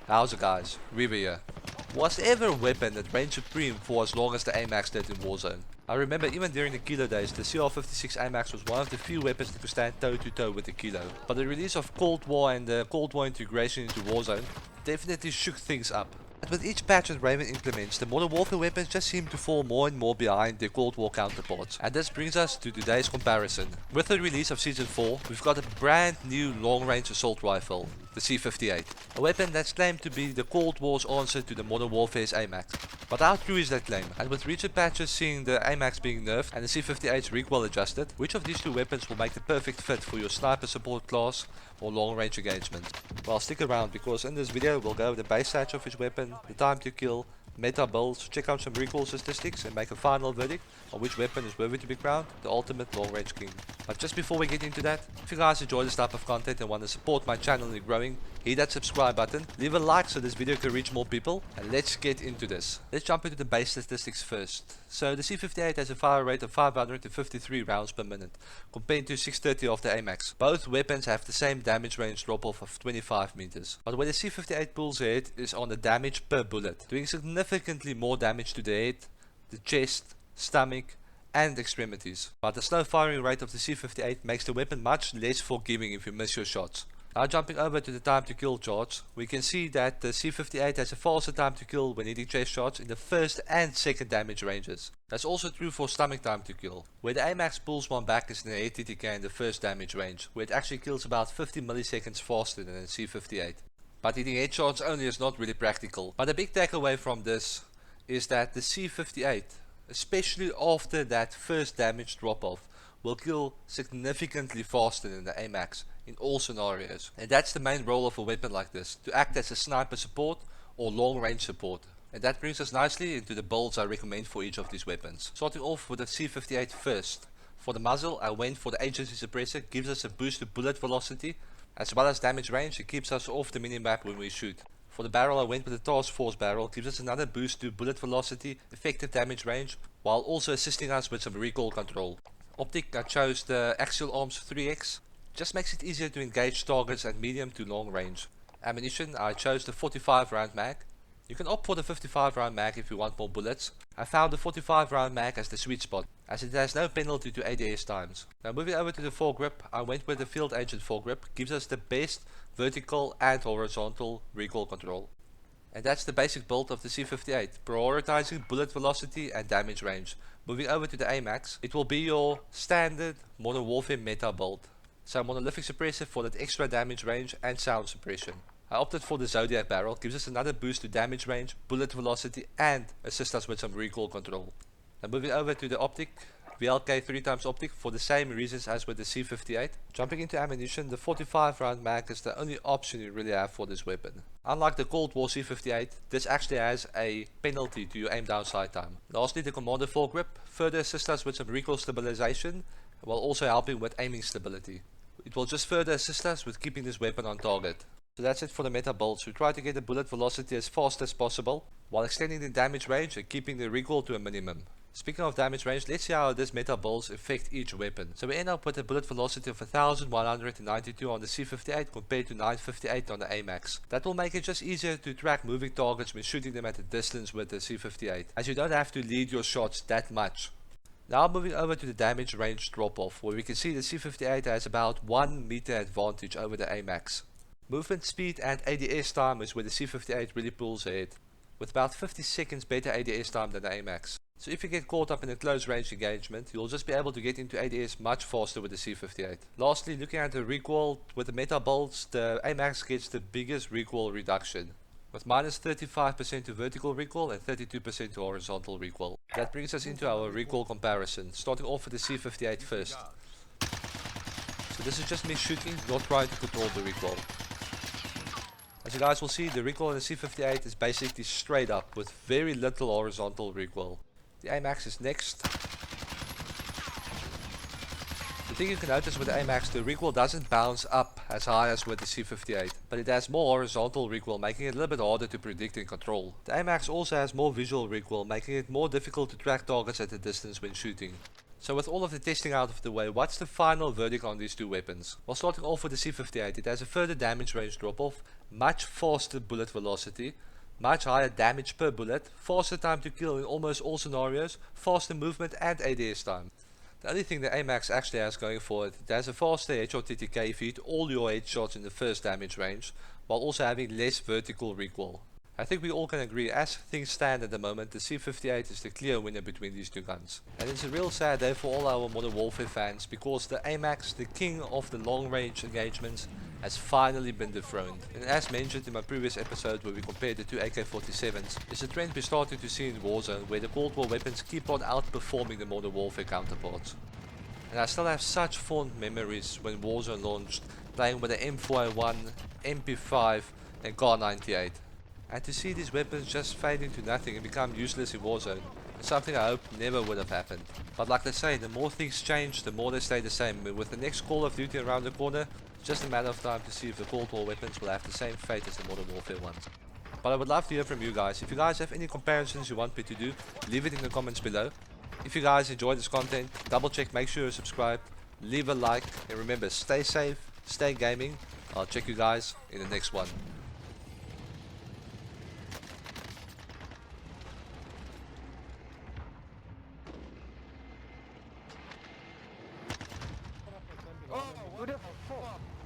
How's it guys, Reaver here. Was there ever a weapon that reigned supreme for as long as the Amax did in Warzone? I remember even during the Kilo days, the CR-56 Amax was one of the few weapons that could stand toe to toe with the Kilo. But the release of Cold War and the Cold War integration into Warzone definitely shook things up. But with each patch that Raven implements, the Modern Warfare weapons just seem to fall more and more behind their Cold War counterparts. And this brings us to today's comparison. With the release of Season 4, we've got a brand new long-range assault rifle, the C58. A weapon that's claimed to be the Cold War's answer to the Modern Warfare's Amax. But how true is that claim? And with recent patches seeing the Amax being nerfed and the C58's recoil adjusted, which of these two weapons will make the perfect fit for your sniper support class or long range engagement? Well, stick around because in this video we'll go over the base stats of each weapon, the time to kill, meta builds, check out some recoil statistics and make a final verdict on which weapon is worthy to be crowned the ultimate long range king. But just before we get into that, if you guys enjoy this type of content and want to support my channel in growing, hit that subscribe button, leave a like so this video can reach more people, and let's get into this. Let's jump into the base statistics first. So the C58 has a fire rate of 553 rounds per minute, compared to 630 of the Amax. Both weapons have the same damage range drop off of 25 meters. But where the C58 pulls ahead is on the damage per bullet, doing significantly more damage to the head, the chest, stomach, and extremities. But the slow firing rate of the C58 makes the weapon much less forgiving if you miss your shots. Now jumping over to the time to kill charts, we can see that the C58 has a faster time to kill when hitting chest shots in the first and second damage ranges. That's also true for stomach time to kill, where the Amax pulls one back is in the head TTK in the first damage range, where it actually kills about 50 milliseconds faster than the C58. But hitting headshots only is not really practical. But a big takeaway from this is that the C58, especially after that first damage drop off, will kill significantly faster than the Amax in all scenarios. And that's the main role of a weapon like this, to act as a sniper support or long range support. And that brings us nicely into the builds I recommend for each of these weapons. Starting off with the C58 first. For the muzzle I went for the agency suppressor, gives us a boost to bullet velocity as well as damage range. It keeps us off the minimap when we shoot. For the barrel I went with the task force barrel, gives us another boost to bullet velocity, effective damage range, while also assisting us with some recoil control. Optic I chose the axial arms 3x, just makes it easier to engage targets at medium to long range. Ammunition I chose the 45 round mag. You can opt for the 55 round mag if you want more bullets. I found the 45 round mag as the sweet spot, as it has no penalty to ADS times. Now moving over to the foregrip, I went with the field agent foregrip, gives us the best vertical and horizontal recoil control. And that's the basic build of the C58, prioritizing bullet velocity and damage range. Moving over to the Amax, it will be your standard Modern Warfare meta build. So monolithic suppressor for that extra damage range and sound suppression. I opted for the Zodiac barrel, gives us another boost to damage range, bullet velocity and assists us with some recoil control. Now moving over to the optic, VLK 3x optic for the same reasons as with the C58. Jumping into ammunition, the 45 round mag is the only option you really have for this weapon. Unlike the Cold War C58, this actually has a penalty to your aim down sight time. Lastly, the commander foregrip further assists us with some recoil stabilization, while also helping with aiming stability. It will just further assist us with keeping this weapon on target. So that's it for the meta builds. We try to get the bullet velocity as fast as possible, while extending the damage range and keeping the recoil to a minimum. Speaking of damage range, let's see how this meta builds affect each weapon. So we end up with a bullet velocity of 1192 on the C58 compared to 958 on the Amax. That will make it just easier to track moving targets when shooting them at a distance with the C58, as you don't have to lead your shots that much. Now moving over to the damage range drop off, where we can see the C58 has about 1 meter advantage over the Amax. Movement speed and ADS time is where the C58 really pulls ahead, with about 50 seconds better ADS time than the Amax. So if you get caught up in a close range engagement, you'll just be able to get into ADS much faster with the C58. Lastly, looking at the recoil, with the meta builds, the Amax gets the biggest recoil reduction, with minus 35% to vertical recoil and 32% to horizontal recoil. That brings us into our recoil comparison, starting off with the C58 first. So this is just me shooting, not trying to control the recoil. As you guys will see, the recoil in the C58 is basically straight up with very little horizontal recoil. The Amax is next. The thing you can notice with the Amax, the recoil doesn't bounce up as high as with the C58, but it has more horizontal recoil, making it a little bit harder to predict and control. The Amax also has more visual recoil, making it more difficult to track targets at a distance when shooting. So with all of the testing out of the way, what's the final verdict on these two weapons? Well, starting off with the C58, it has a further damage range drop off, much faster bullet velocity, much higher damage per bullet, faster time to kill in almost all scenarios, faster movement and ADS time. The only thing the Amax actually has going for it, it has a faster headshot TTK if you hit all your headshots in the first damage range, while also having less vertical recoil. I think we all can agree, as things stand at the moment, the C58 is the clear winner between these two guns. And it's a real sad day for all our Modern Warfare fans, because the Amax, the king of the long range engagements, has finally been dethroned. And as mentioned in my previous episode where we compared the two AK-47s, it's a trend we're starting to see in Warzone, where the Cold War weapons keep on outperforming the Modern Warfare counterparts. And I still have such fond memories when Warzone launched, playing with the M4A1, MP5 and Kar-98. And to see these weapons just fade into nothing and become useless in Warzone is something I hope never would have happened. But like they say, the more things change, the more they stay the same. And with the next Call of Duty around the corner, it's just a matter of time to see if the Cold War weapons will have the same fate as the Modern Warfare ones. But I would love to hear from you guys. If you guys have any comparisons you want me to do, leave it in the comments below. If you guys enjoyed this content, double check, make sure you're subscribed, leave a like, and remember, stay safe, stay gaming. I'll check you guys in the next one.